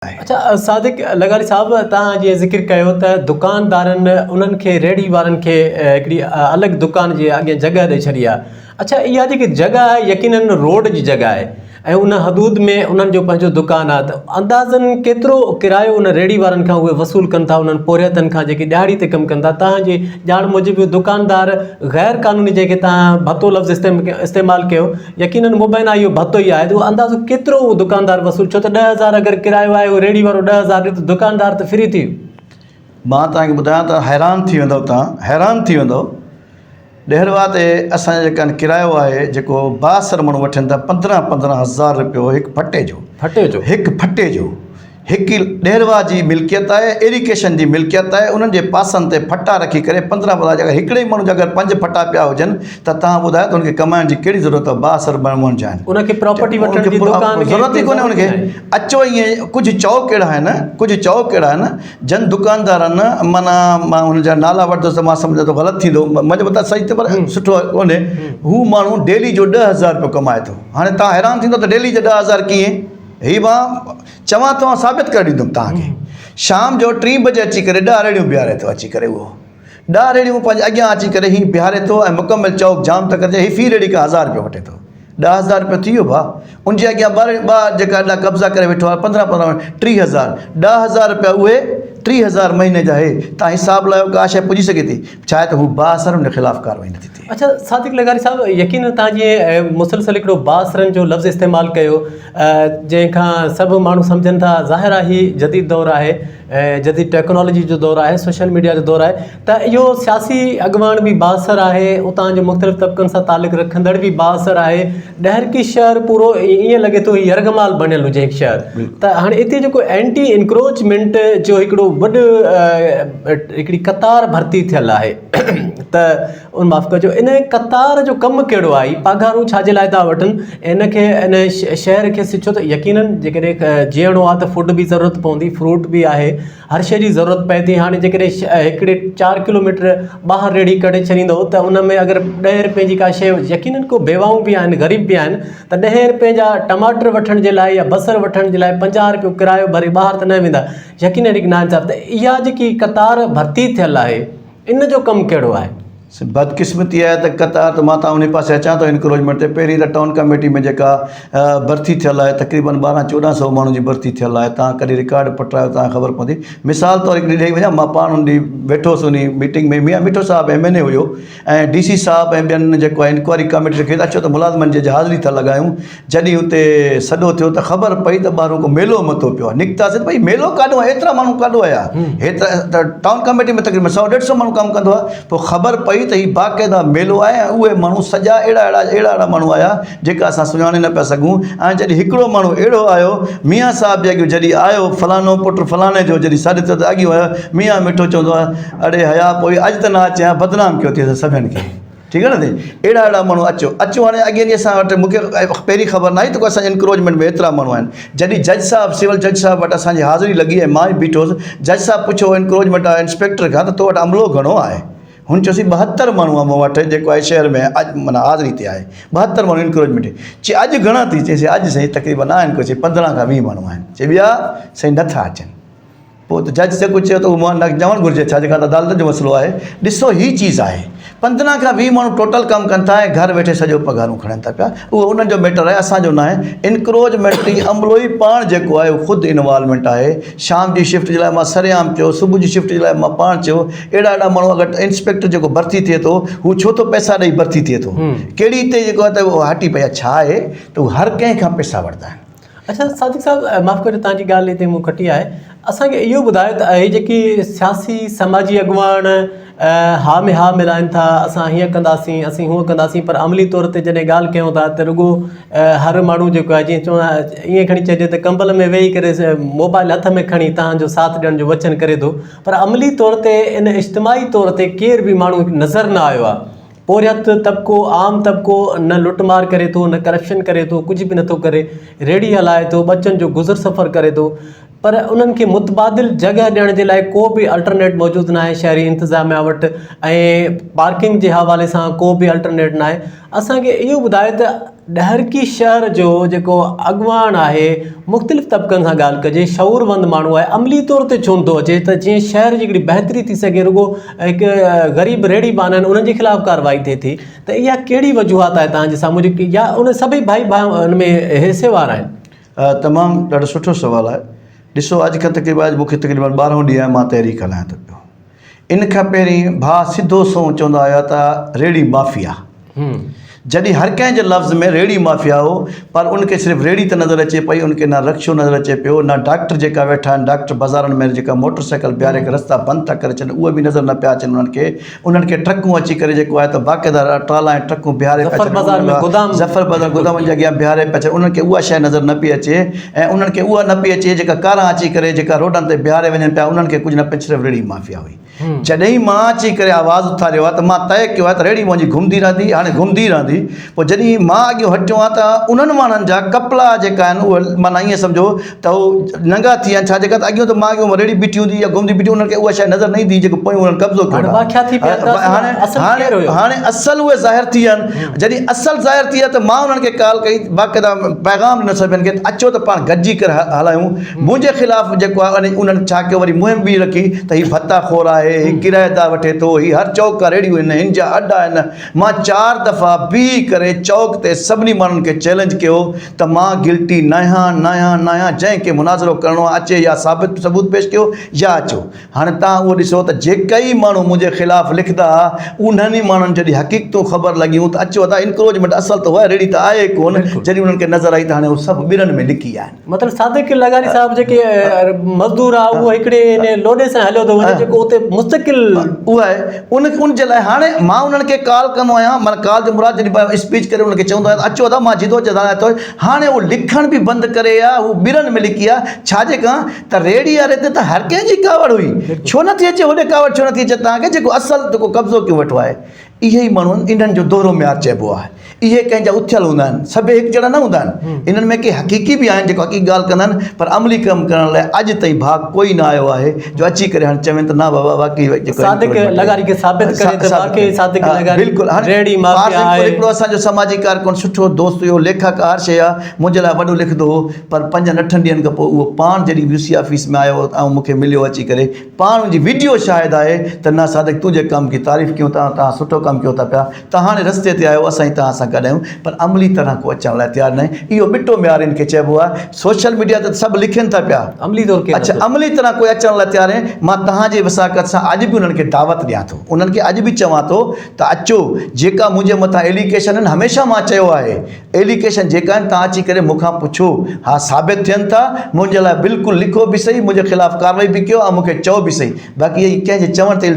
अच्छा सादिक लगारी साहब तव्हां जीअं ज़िक्र कयो त दुकानदारनि उन्हनि खे रेड़ी वारनि खे हिकिड़ी अलॻि दुकान जे अॻियां जॻह ॾेई छॾी आहे। अच्छा इहा जेकी जॻह आहे यकीनन रोड जी जॻह आहे ऐं उन हदूद में उन्हनि जो पंहिंजो दुकानु आहे, त अंदाज़नि केतिरो किरायो उन रेड़ी वारनि खां उहे वसूल कनि था, उन्हनि पोरियतनि खां जेके ॾियारी ते कमु कनि था। तव्हांजी ॼाण मूजिबि दुकानदार गैर क़ानूनी जेके तव्हां भतो लफ़्ज़ इस्तेमालु कयो, यकीनन मुबैना इहो भतो ई आहे, त उहो अंदाज़ो केतिरो उहो दुकानदार वसूल, छो त 10,000 अगरि किरायो आहे, उहो रेड़ी वारो 10,000 ॾे त दुकानदार त फ्री थी वियो। मां तव्हांखे ॿुधायां त हैरान थी वेंदव, तव्हां हैरान थी वेंदव। ॾेहरवा ते असांजो जेका क्रायो आहे जेको 62 माण्हू वठनि था 15,000 रुपयो हिकु फटे जो हिकु फटे जो। हिकु ॾेहरवा जी मिल्कियत आहे, इरिगेशन जी मिल्कियत आहे, उन्हनि जे पासनि ते फटा रखी करे 15 अगरि हिकिड़े माण्हू जा अगरि 5 फटा पिया हुजनि त तव्हां ॿुधायो त हुनखे कमाइण जी कहिड़ी ज़रूरत आहे। 62 माण्हुनि जा आहिनि, उनखे प्रॉपर्टी वठण जी ज़रूरत ई कोन्हे उनखे। अचो ईअं कुझु चौक अहिड़ा आहिनि जन दुकानदार आहिनि, माना मां हुनजा नाला वठंदुसि त मां सम्झां थो ग़लति थींदो, मुंहिंजो मतिलबु सही त पर सुठो कोन्हे। हू माण्हू डेली जो 10,000 रुपयो कमाए थो। हाणे तव्हां हैरान थींदो त डेली जा 10,000 कीअं? हीअ मां चवां तो साबित करे ॾींदुमि तव्हांखे। शाम जो 3 बजे अची करे 10 रेड़ियूं बीहारे थो, अची करे उहो 10 रेड़ियूं पंहिंजे अॻियां अची करे हीअ बीहारे थो ऐं मुकमल चौक जाम त करे हीअ फी रेड़ी खां 1,000 रुपयो वठे थो। 10,000 रुपयो थी वियो भाउ। उनजे अॻियां ॿ जेका एॾा कब्ज़ा करे वेठो आहे 15 30,000 10,000 रुपया, उहे 30,000 महीने जा हे। तव्हां हिसाब लायो का शइ पुॼी सघे थी छा आहे त हू 62 उन ख़िलाफ़ु कार्रवाई नथी थिए। अच्छा सादिक लगारी साहब, यकीन तव्हां जीअं मुसलसल हिकिड़ो 62 जो लफ़्ज़ इस्तेमालु कयो, जंहिंखां सभु माण्हू सम्झनि था ज़ाहिर आहे ही जदीद दौरु आहे, जदीद टेक्नोलॉजी जो दौरु आहे, सोशल मीडिया जो दौरु आहे, त इहो सियासी अॻुवान बि 62 आहे, उतां जो मुख़्तलिफ़ तबक़नि सां तालुक़ु रखंदड़ बि 62 आहे। ॾहरकी शहर पूरो ईअं लॻे थो हीअ यरगमाल बणियल हुजे हिकु शहर। त हाणे हिते जेको एंटी इंक्रोचमेंट जो हिकिड़ो वॾो हिकिड़ी कतार भर्ती थियल आहे त उन माफ़ कजो, इन कतार जो कमु कहिड़ो आहे? पघारूं छाजे लाइ था वठनि इनखे, इन शहर खे? छो त यकीनन जेकॾहिं जीअणो आहे त फूड बि ज़रूरत पवंदी, फ्रूट बि आहे, हर शइ जी ज़रूरत पए थी। हाणे जेकॾहिं हिकिड़े 4 किलोमीटर ॿाहिरि रेड़ी करे छॾींदो त उन में अगरि 10 रुपए जी का शइ, यकीनन को बेवाऊं बि आहिनि, ग़रीब बि आहिनि, त 10 रुपए जा टमाटर वठण जे लाइ या बसर वठण जे लाइ 50 रुपयो किरायो भरे ॿाहिरि त न वेंदा। यकीनन हिकु नाइंसाफ़। त इहा जेकी कतार भर्ती थियल आहे, इन जो कमु कहिड़ो आहे? बदकिस्मती आहे त कतार त मां तव्हां उन पासे अचां थो इंक्रोचमेंट ते। पहिरीं त टाउन कमेटी में जेका भर्ती थियल आहे तक़रीबन 1200-1400 माण्हुनि जी भर्ती थियल आहे। तव्हां कॾहिं रिकॉर्ड पटायो तव्हांखे ख़बर पवंदी। मिसाल तौर हिकिड़ी ॾेई वञा, मां पाण उन ॾींहुं वेठोसि उन मीटिंग में, मियां मिठो साहिबु MNA हुयो ऐं DC साहिबु ऐं ॿियनि जेको आहे इंक्वायरी कमेटी खे अचो त मुलाज़िमनि जे हाज़िरी था लॻायूं। जॾहिं हुते सॾो थियो त ख़बर पई त ॿाहिरों को मेलो मथो पियो आहे। निकितासीं भई मेलो काॾो आहे, एतिरा माण्हू काॾो आया? हेतिरा त टाउन कमेटी में तक़रीबन 100-150 माण्हू कमु कंदो आहे। पोइ ख़बर पई त हीउ बाक़ाइदा मेलो आहे ऐं उहे माण्हू सॼा अहिड़ा माण्हू आया जेका असां सुञाणे न पिया सघूं। ऐं जॾहिं हिकिड़ो माण्हू अहिड़ो आयो, मियां साहिब जे अॻियां जॾहिं आयो, फलानो पुटु फलाणे जो जॾहिं साॾे थियो त अॻियो आयो, मियां मिठो चवंदो आहे, अड़े हया पोइ अॼु त न अचे, बदनाम कयो थिए सभिनि खे। ठीकु आहे न? अहिड़ा माण्हू अचो। हाणे अॻे ॾींहुं असां वटि, मूंखे पहिरीं ख़बर न आई त असांजे इंक्रोचमेंट में एतिरा माण्हू आहिनि। जॾहिं जज साहिबु, सिविल जज साहिबु वटि असांजी हाज़िरी लॻी ऐं मां बि बीठोसि, जज साहिबु पुछो इंक्रोचमेंट आहे इंस्पेक्टर खां त तो वटि अमलो घणो आहे? हुन चयोसीं 72 माण्हू आहे मूं वटि जेको आहे शहर में अॼु माना हाज़िरी ते आहे। 72 माण्हू इंक्रोचमेंट। चई अॼु घणा थी? चईसीं अॼु साईं तक़रीबन आहिनि को, चई 15 खां 20 माण्हू आहिनि। चई ॿिया? साईं नथा अचनि। पोइ त जज जेको चयो त उहो मां न चवणु घुरिजे छा, जेका त अदालत जो मसइलो आहे। ॾिसो हीअ चीज़ आहे, 15 खां 20 माण्हू टोटल कमु कनि था ऐं घर वेठे सॼो पघारूं खणनि था पिया। उहो उन्हनि जो मैटर आहे, असांजो न आहे। इंक्रोचमेंट अमलो ई पाण जेको आहे उहो ख़ुदि इन्वॉल्वमेंट आहे। शाम जी शिफ्ट जे लाइ मां सरेआम चयो, सुबुह जी शिफ्ट जे लाइ मां पाण चयो। अहिड़ा माण्हू अगरि इंस्पेक्टर जेको भर्ती थिए थो, हू छो थो पैसा ॾेई भर्ती थिए थो? कहिड़ी हिते जेको आहे त उहो हटी पई आहे? छा आहे त उहो हर कंहिं खां पैसा वठंदा आहिनि। अच्छा सादिक साहब, माफ़ु कजो तव्हांजी ॻाल्हि हिते मूं खटी आहे। असांखे इहो ॿुधायो त हीअ जेकी सियासी समाजी अॻुवान हा में हा मिलाइनि था, असां हीअं कंदासीं, असीं हूअं कंदासीं, पर अमली तौर ते जॾहिं ॻाल्हि कयूं था त रुॻो हर माण्हू जेको आहे, जीअं चवंदा ईअं खणी चइजे त कंबल में वेही करे मोबाइल हथ में खणी तव्हांजो साथ ॾियण जो वचन करे थो, पर अमली तौर ते इन इज्तिमाही तौर ते केर बि माण्हू नज़र न आयो आहे। पोरियत तबिको, आम तबिको न लुटमार करे थो, न करप्शन करे थो, कुझु बि नथो करे, रेड़ी हलाए थो, बचनि जो गुज़र सफ़र करे थो। पर उन्हनि खे मुतबादिल जॻह ॾियण जे लाइ को बि अल्टरनेट मौजूदु न आहे शहरी इंतिज़ामिया वटि, ऐं पार्किंग जे हवाले सां को बि अल्टरनेट न आहे। असांखे इहो ॿुधायो त ॾहरकी शहर जो जेको अॻुवान आहे, मुख़्तलिफ़ तबिक़नि सां ॻाल्हि कजे, शऊरवंद माण्हू आहे, अमली तौर ते छो नथो अचे त जीअं शहर जी हिकिड़ी बहितरी थी सघे, रुॻो हिकु ग़रीब रेड़ी बान आहिनि उन्हनि जे ख़िलाफ़ु कार्रवाई थिए थी, त इहा कहिड़ी वजूहात आहे तव्हांजे साम्हूं जेकी, या उन सभई भाई हुन में हिसेवार आहिनि? तमामु ॾाढो सुठो सुवालु आहे। ॾिसो, अॼु खां तक़रीबन मूंखे तक़रीबन 12 ॾींहं मां तहरीक हलायां थो पियो। इन खां पहिरीं भाउ सिधो सो चवंदा हुया त रेड़ी माफ़िया, जॾहिं हर कंहिं जे लफ़्ज़ में रेड़ी माफ़िया हो, पर उनखे सिर्फ़ु रेड़ी त नज़र अचे पई, उनखे न रक्शो नज़र अचे पियो, न डॉक्टर जेका वेठा आहिनि, डॉक्टर बाज़ारनि में जेका मोटरसाइकिल बीहारे करे रस्ता बंदि था करे छॾनि, उहे बि नज़र न पिया अचनि उन्हनि खे ट्रकूं अची करे जेको आहे त बाक़ाइदा ट्राला ऐं ट्रकूं बीहारे पिया छॾनि, ज़फ़र बाज़ार गोदामनि जे अॻियां बीहारे पिया छॾनि, उन्हनि खे उहा शइ नज़र न पई अचे, ऐं उन्हनि खे उहा न पई अचे जेका कारां अची करे जेका रोडनि ते बीहारे वञनि पिया, उन्हनि खे कुझु न पियो, सिर्फ़ु रेड़ी माफ़िया हुई। जॾहिं मां अची करे आवाज़ु उथारियो आहे त मां तय कयो आहे त रेड़ी मुंहिंजी घुमंदी रहंदी, हाणे घुमंदी रहंदी। पोइ जॾहिं मां अॻियो हटियो आहे त उन्हनि माण्हुनि जा कपिड़ा जेका आहिनि उहे माना ईअं सम्झो त उहे नंगा थी विया आहिनि। छा जेका त अॻियो त मां अॻियो रेड़ी बीठी हूंदी या घुमंदी बीठी, उन्हनि खे उहा शइ नज़र न ईंदी जेको पोइ उन्हनि कब्ज़ो कयो। हाणे असुल उहे ज़ाहिर थी विया आहिनि। जॾहिं असुल ज़ाहिर थी विया त मां उन्हनि खे कॉल कई, बाक़ाइदा पैगाम ॾिनो सभिनि खे, अचो त पाण गॾिजी करे हलायूं मुंहिंजे ख़िलाफ़ु जेको आहे। उन्हनि छा कयो, वरी मुहिम बि रखी त हीउ भत्ताखोर आहे, हीउ किराएदार वठे थो, हीउ हर चौक खां रेड़ियूं आहिनि, हिन जा अॾा आहिनि। मां 4 दफ़ा बीह करे चौक ते सभिनी माण्हुनि खे चैलेंज कयो त मां गिल्टी न आहियां, जंहिंखे मुनाज़रो करिणो आहे अचे या सबूत पेश कयो या अचो। हाणे तव्हां उहो ॾिसो त जेका ई माण्हू मुंहिंजे ख़िलाफ़ु लिखंदा, उन्हनि माण्हुनि जॾहिं हक़ीक़तूं ख़बर लॻियूं त अचो त इनक्रोचमेंट असल त उहा रेड़ी त आहे कोन, जॾहिं उन्हनि खे नज़र आई त हाणे उहे सभु ॿिरनि में लिकी आहिनि। मतिलबु सादिक लगारी साहब जेके मज़दूर आहे उहो हिकिड़े लोॾे सां हलियो थो वञे, जेको उते मुस्तक़िल उहा आहे। उन जे लाइ हाणे मां उन्हनि खे कॉल कंदो आहियां, माना कॉल जो मुराद जॾहिं स्पीच करे उनखे चवंदो आहियां अचो त मां जिदो चवंदा थो। हाणे उहो लिखण बि बंदि करे आहे, उहो ॿिरनि में लिखी आहे। छाजे खां त रेड़ी वारे ते त हर कंहिंजी कावड़ हुई, छो नथी अचे होॾे कावड़, छो नथी अचे तव्हांखे जेको असल जेको कब्ज़ो कयो वेठो आहे। इहे ई माण्हू इन्हनि जो दोहरो म्यार चइबो आहे। इहे कंहिंजा उथियल हूंदा आहिनि, सभु हिकु जहिड़ा न हूंदा आहिनि। इन्हनि में के हक़ीक़ी बि आहिनि जेको हक़ीक़ी ॻाल्हि कंदा आहिनि, पर अमली कमु करण लाइ अॼु ताईं भाग कोई न आयो आहे जो अची करे हाणे चवनि त न बाबा वाक़ई सादिक लगारी खे साबित करे त वाक़ई सादिक लगारी रेड़ी माफ़िया आहे। हिकिड़ो असांजो समाजी कारकुन सुठो दोस्त हुयो, लेखाकार शइ आहे, मुंहिंजे लाइ वॾो लिखंदो हो, पर 5-8 ॾींहंनि खां पोइ उहो पाण जॾहिं VC ऑफिस में आयो ऐं मूंखे मिलियो अची करे, पाण मुंहिंजी वीडियो शायदि आहे त न सादिक तुंहिंजे कम की तारीफ़ कयूं था, तव्हां सुठो कमु कयो था पिया, त हाणे रस्ते ते आयो, असां तव्हां सां गॾु आहियूं, पर अमली तरह को अचण लाइ तयारु न आहे। इहो मिटो म्यार इनखे चइबो आहे। सोशल मीडिया ते सभु लिखनि था पिया, अमली तौर ते अच्छा अमली तरह कोई अचण लाइ तयारु आहे। मां तव्हांजे वसाकत सां अॼु बि उन्हनि खे दावत ॾियां थो, उन्हनि खे अॼु बि चवां थो त अचो, जेका मुंहिंजे मथां एलिगेशन आहिनि, हमेशह मां चयो आहे एलिगेशन जेका आहिनि तव्हां अची करे मूंखां पुछो, हा साबित थियनि था, मुंहिंजे लाइ बिल्कुलु लिखो बि सही, मुंहिंजे ख़िलाफ़ु कार्रवाई बि कयो ऐं मूंखे चओ बि सही। बाक़ी इहे कंहिंजे चवण ते